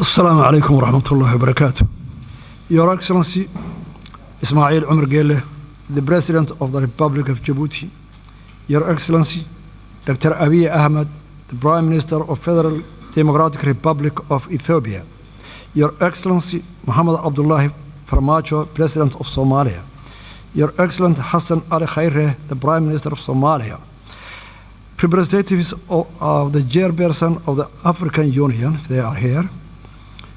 Assalamu alaikum wa rahmatullahi wa barakatuh. Your Excellency, Ismail Omar Gelle, the President of the Republic of Jabuuti. Your Excellency, Dr. Abiy Ahmed, the Prime Minister of Federal Democratic Republic of Ethiopia. Your Excellency, Mohammed Abdullahi Farmaajo, President of Somalia. Your Excellency Hassan Ali Khaire, the Prime Minister of Somalia. Representatives of the chairperson of the African Union, if they are here.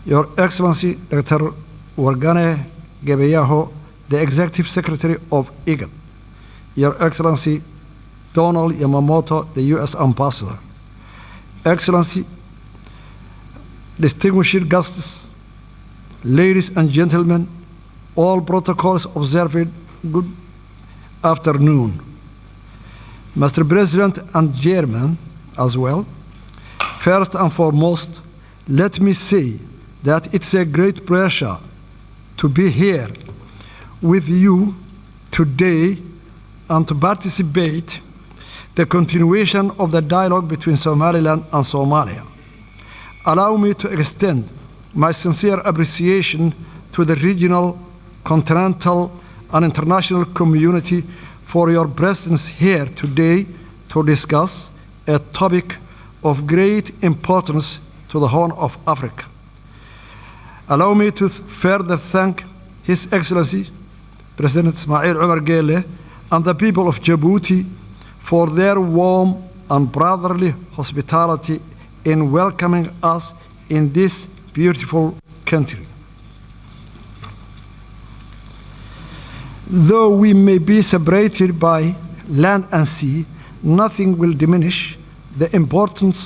Your Excellency, Dr. Wargane Gebeyaho, the Executive Secretary of IGAD. Your Excellency, Donald Yamamoto, the U.S. Ambassador. Excellency, distinguished guests, ladies and gentlemen, all protocols observed, good afternoon. Mr. President and Chairman as well, first and foremost, let me say that it's a great pleasure to be here with you today and to participate the continuation of the dialogue between Somaliland and Somalia. Allow me to extend my sincere appreciation to the regional, continental, and international community for your presence here today to discuss a topic of great importance to the Horn of Africa. Allow me to further thank His Excellency, President Ismail Omar Gelle, and the people of Djibouti for their warm and brotherly hospitality in welcoming us in this beautiful country. Though we may be separated by land and sea, nothing will diminish the important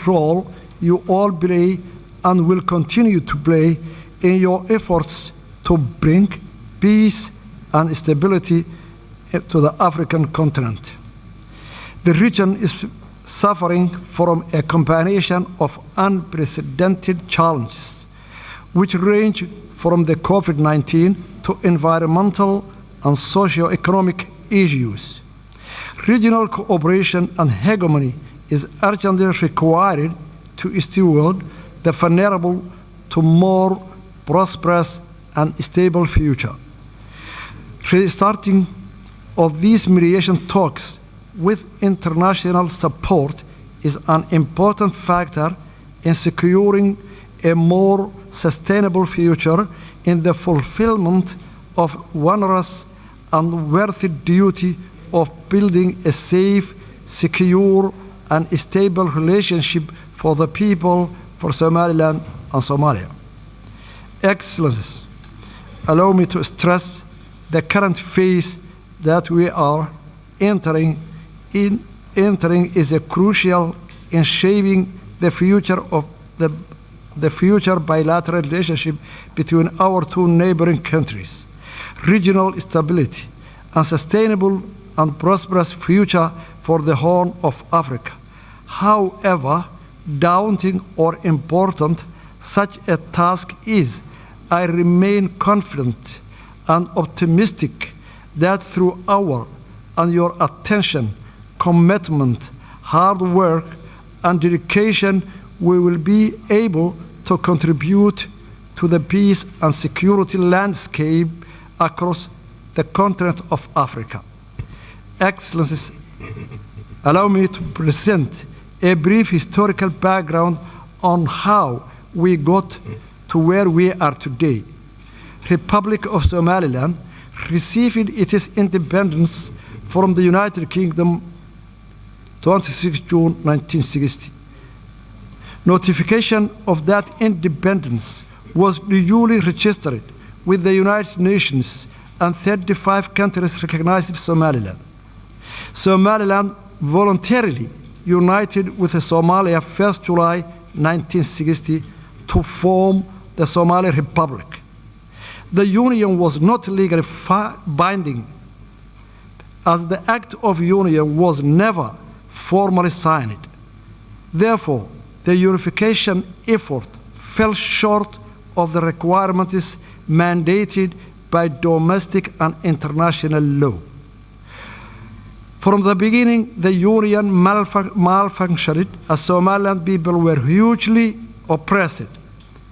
role you all play and will continue to play in your efforts to bring peace and stability to the African continent. The region is suffering from a combination of unprecedented challenges, which range from the COVID-19 to environmental and socio-economic issues. Regional cooperation and hegemony is urgently required to steward the vulnerable to more prosperous and stable future. Restarting of these mediation talks with international support is an important factor in securing a more sustainable future in the fulfillment of onerous and worthy duty of building a safe, secure, and stable relationship for the people for Somaliland and Somalia. Excellencies, allow me to stress the current phase that we are entering is a crucial in shaping the future of the future bilateral relationship between our two neighboring countries, regional stability, and sustainable and prosperous future for the Horn of Africa. However daunting or important such a task is, I remain confident and optimistic that through our and your attention, commitment, hard work, and dedication, we will be able to contribute to the peace and security landscape across the continent of Africa. Excellencies, allow me to present a brief historical background on how we got to where we are today. Republic of Somaliland received its independence from the United Kingdom 26 June 1960. Notification of that independence was duly registered with the United Nations and 35 countries recognized Somaliland. Somaliland voluntarily united with Somalia 1st July 1960 to form the Somali Republic. The union was not legally binding as the Act of Union was never formally signed. Therefore, the unification effort fell short of the requirements mandated by domestic and international law. From the beginning, the union malfunctioned as Somaliland people were hugely oppressed.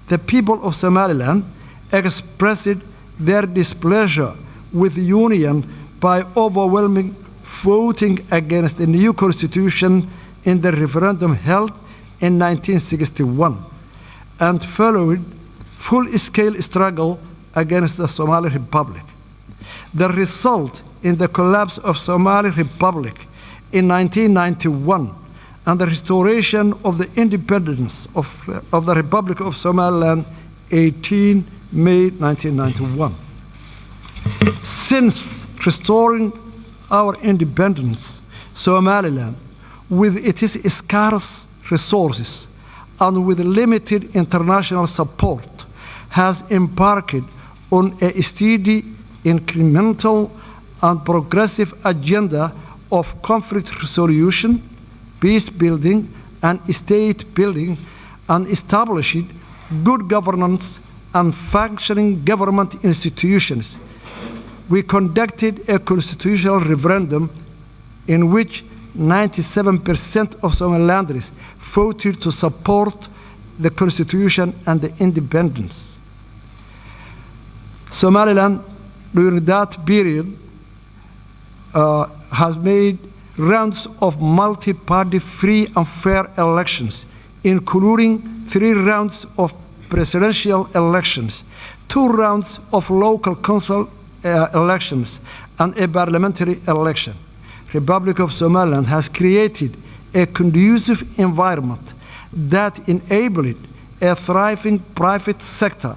The people of Somaliland expressed their displeasure with the Union by overwhelming voting against the new constitution in the referendum held in 1961 and followed full-scale struggle against the Somali Republic. The result in the collapse of Somali Republic in 1991 and the restoration of the independence of the Republic of Somaliland 18 May 1991. Since restoring our independence, Somaliland, with its scarce resources and with limited international support, has embarked on a steady, incremental, and progressive agenda of conflict resolution, peace building, and state building, and established good governance and functioning government institutions. We conducted a constitutional referendum in which 97% of Somalilanders voted to support the constitution and the independence. Somaliland, during that period, has made rounds of multi-party free and fair elections, including 3 rounds of presidential elections, 2 rounds of local council elections, and a parliamentary election. Republic of Somaliland has created a conducive environment that enabled a thriving private sector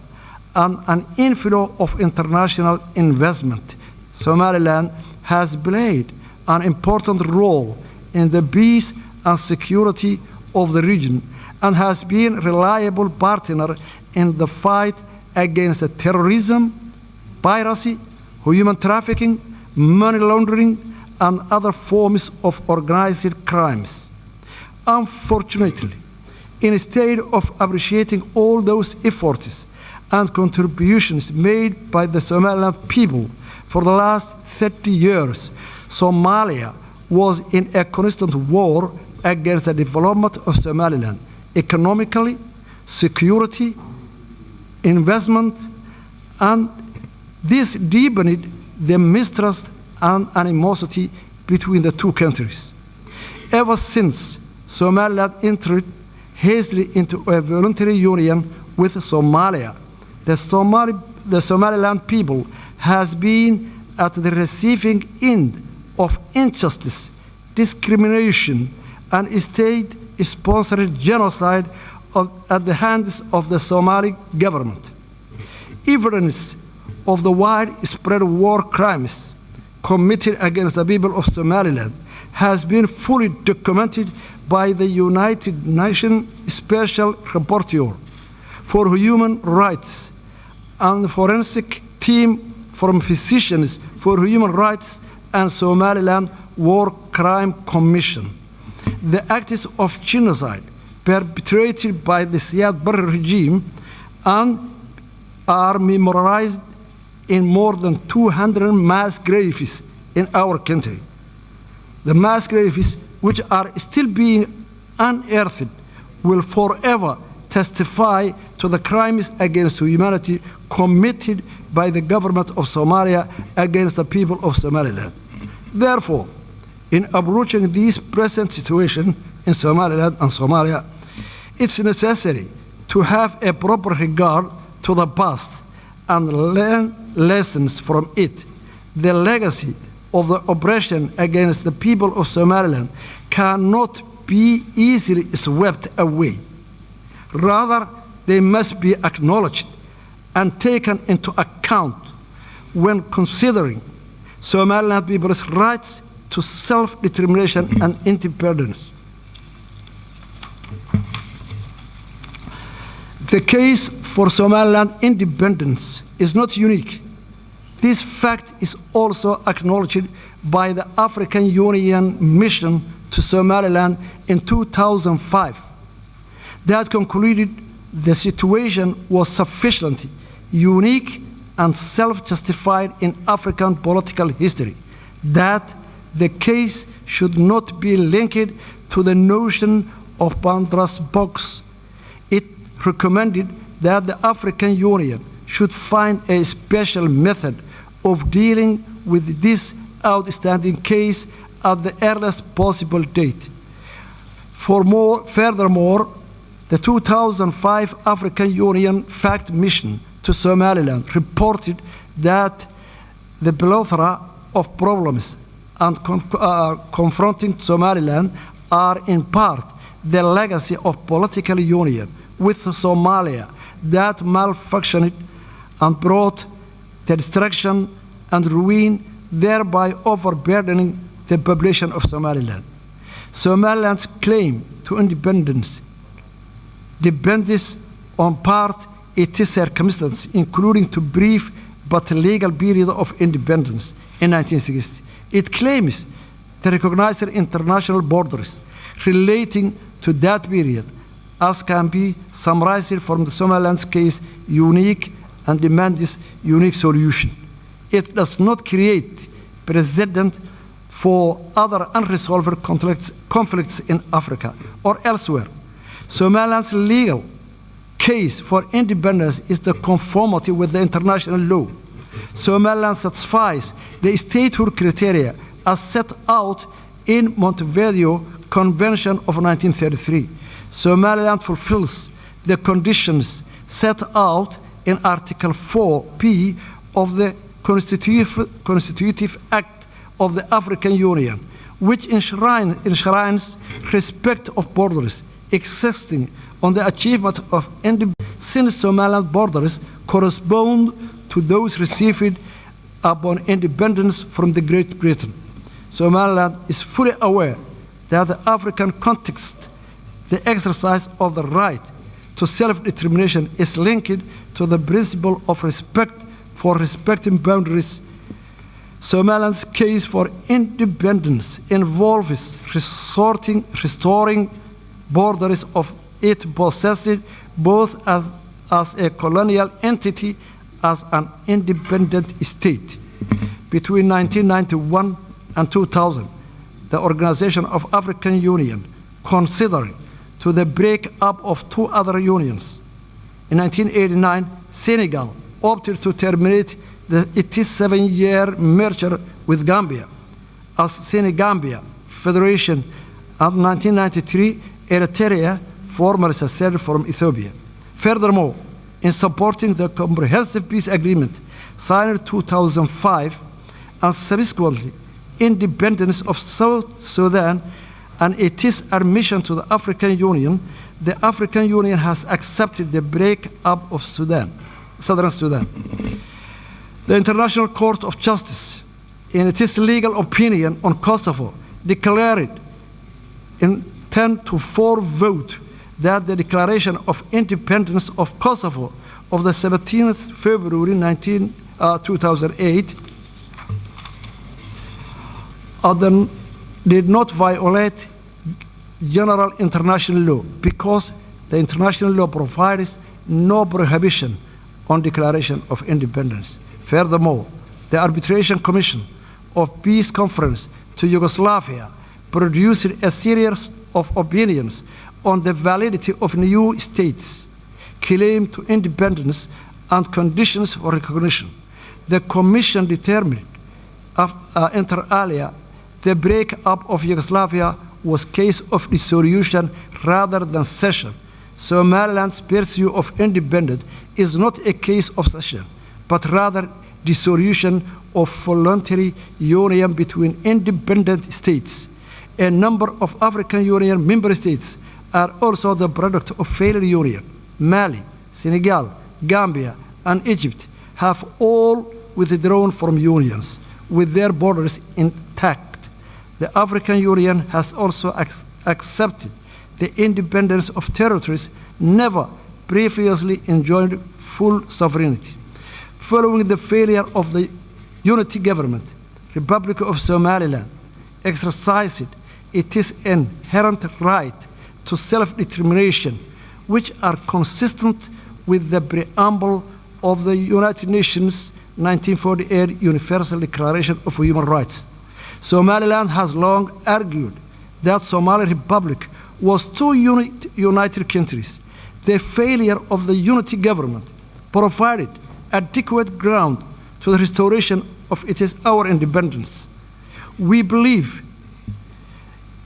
and an inflow of international investment. Somaliland has played an important role in the peace and security of the region and has been a reliable partner in the fight against terrorism, piracy, human trafficking, money laundering, and other forms of organized crimes. Unfortunately, instead of appreciating all those efforts and contributions made by the Somaliland people for the last 30 years, Somalia was in a constant war against the development of Somaliland, economically, security, investment, and this deepened the mistrust and animosity between the two countries. Ever since Somaliland entered hastily into a voluntary union with Somalia, the Somaliland people has been at the receiving end of injustice, discrimination, and state-sponsored genocide at the hands of the Somali government. Evidence of the widespread war crimes committed against the people of Somaliland has been fully documented by the United Nations Special Rapporteur for Human Rights and forensic team from Physicians for Human Rights and Somaliland War Crime Commission. The acts of genocide perpetrated by the Siad Barre regime and are memorialized in more than 200 mass graves in our country. The mass graves, which are still being unearthed, will forever testify to the crimes against humanity committed by the government of Somalia against the people of Somaliland. Therefore, in approaching this present situation in Somaliland and Somalia, it's necessary to have a proper regard to the past and learn lessons from it. The legacy of the oppression against the people of Somaliland cannot be easily swept away. Rather, they must be acknowledged and taken into account when considering Somaliland people's rights to self-determination and independence. The case for Somaliland independence is not unique. This fact is also acknowledged by the African Union mission to Somaliland in 2005. That concluded the situation was sufficiently unique and self-justified in African political history, that the case should not be linked to the notion of Pandora's box. It recommended that the African Union should find a special method of dealing with this outstanding case at the earliest possible date. Furthermore, the 2005 African Union Fact Mission to Somaliland reported that the plethora of problems and confronting Somaliland are in part the legacy of political union with Somalia that malfunctioned and brought the destruction and ruin, thereby overburdening the population of Somaliland. Somaliland's claim to independence depends on part its circumstances, including the brief but legal period of independence in 1960. It claims to recognize international borders relating to that period, as can be summarized from the Somaliland's case, unique and demands unique solution. It does not create precedent for other unresolved conflicts in Africa or elsewhere. Somaliland's legal case for independence is the conformity with the international law. Somaliland satisfies the statehood criteria as set out in Montevideo Convention of 1933. Somaliland fulfills the conditions set out in Article 4P of the Constitutive Act of the African Union, which enshrines respect of borders existing on the achievement of independence, since Somaliland borders correspond to those received upon independence from the Great Britain. Somaliland is fully aware that the African context, the exercise of the right to self-determination is linked to the principle of respect for respecting boundaries. Somaliland's case for independence involves restoring borders of it possessed both as a colonial entity as an independent state. Between 1991 and 2000, the Organization of African Union considered to the break-up of two other unions. In 1989, Senegal opted to terminate its 7-year merger with Gambia as Senegambia Federation, and 1993, Eritrea formerly seceded from Ethiopia. Furthermore, in supporting the Comprehensive Peace Agreement signed in 2005 and subsequently independence of South Sudan and its admission to the African Union, the African Union has accepted the break-up of Southern Sudan. The International Court of Justice, in its legal opinion on Kosovo, declared in 10-4 vote that the declaration of independence of Kosovo of the 17th February 2008 did not violate general international law because the international law provides no prohibition on declaration of independence. Furthermore, the Arbitration Commission of Peace Conference to Yugoslavia produced a series of opinions on the validity of new states' claim to independence and conditions for recognition. The Commission determined inter alia the break-up of Yugoslavia was a case of dissolution rather than cession. Somaliland's pursuit of independence is not a case of cession, but rather dissolution of voluntary union between independent states. A number of African Union member states are also the product of failed union. Mali, Senegal, Gambia, and Egypt have all withdrawn from unions with their borders intact. The African Union has also accepted the independence of territories never previously enjoyed full sovereignty. Following the failure of the unity government, Republic of Somaliland exercised its inherent right to self-determination, which are consistent with the preamble of the United Nations 1948 Universal Declaration of Human Rights. Somaliland has long argued that Somali Republic was two united countries. the failure of the unity government provided adequate ground to the restoration of our independence. We believe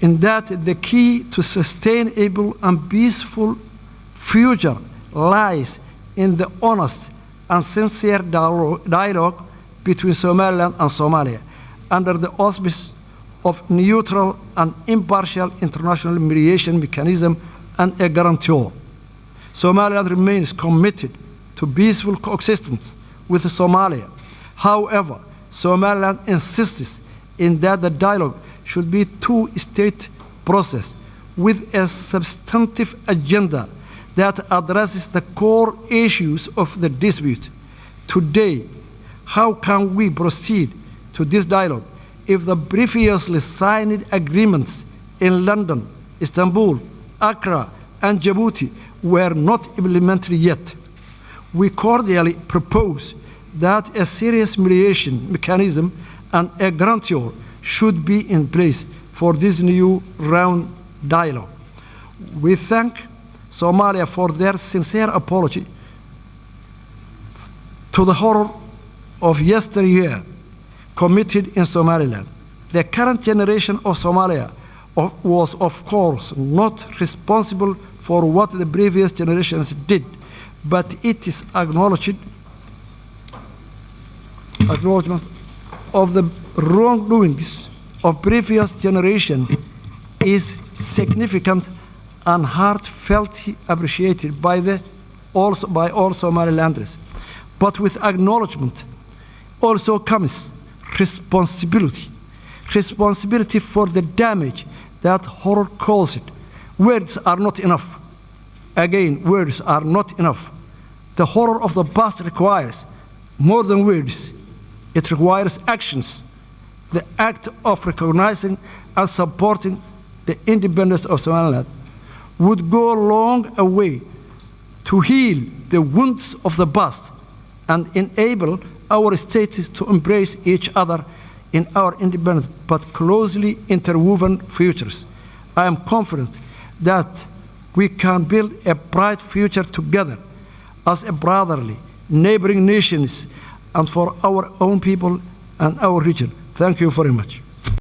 in that the key to sustainable and peaceful future lies in the honest and sincere dialogue between Somaliland and Somalia under the auspices of neutral and impartial international mediation mechanism and a guarantor. Somaliland remains committed to peaceful coexistence with Somalia. However, Somaliland insists in that the dialogue should be a two-state process with a substantive agenda that addresses the core issues of the dispute. Today, how can we proceed to this dialogue if the previously signed agreements in London, Istanbul, Accra, and Jabuuti were not implemented yet? We cordially propose that a serious mediation mechanism and a guarantor should be in place for this new round dialogue. We thank Somalia for their sincere apology to the horror of yesteryear committed in Somaliland. The current generation of Somalia was, of course, not responsible for what the previous generations did, but it is acknowledgement of the wrongdoings of previous generation is significant and heartfelt appreciated by all Somalilanders. But with acknowledgement also comes responsibility. Responsibility for the damage that horror caused. Words are not enough. Again, words are not enough. The horror of the past requires more than words. It requires actions. The act of recognizing and supporting the independence of Somaliland would go a long way to heal the wounds of the past and enable our states to embrace each other in our independent but closely interwoven futures. I am confident that we can build a bright future together as a brotherly, neighboring nations and for our own people and our region. Thank you very much.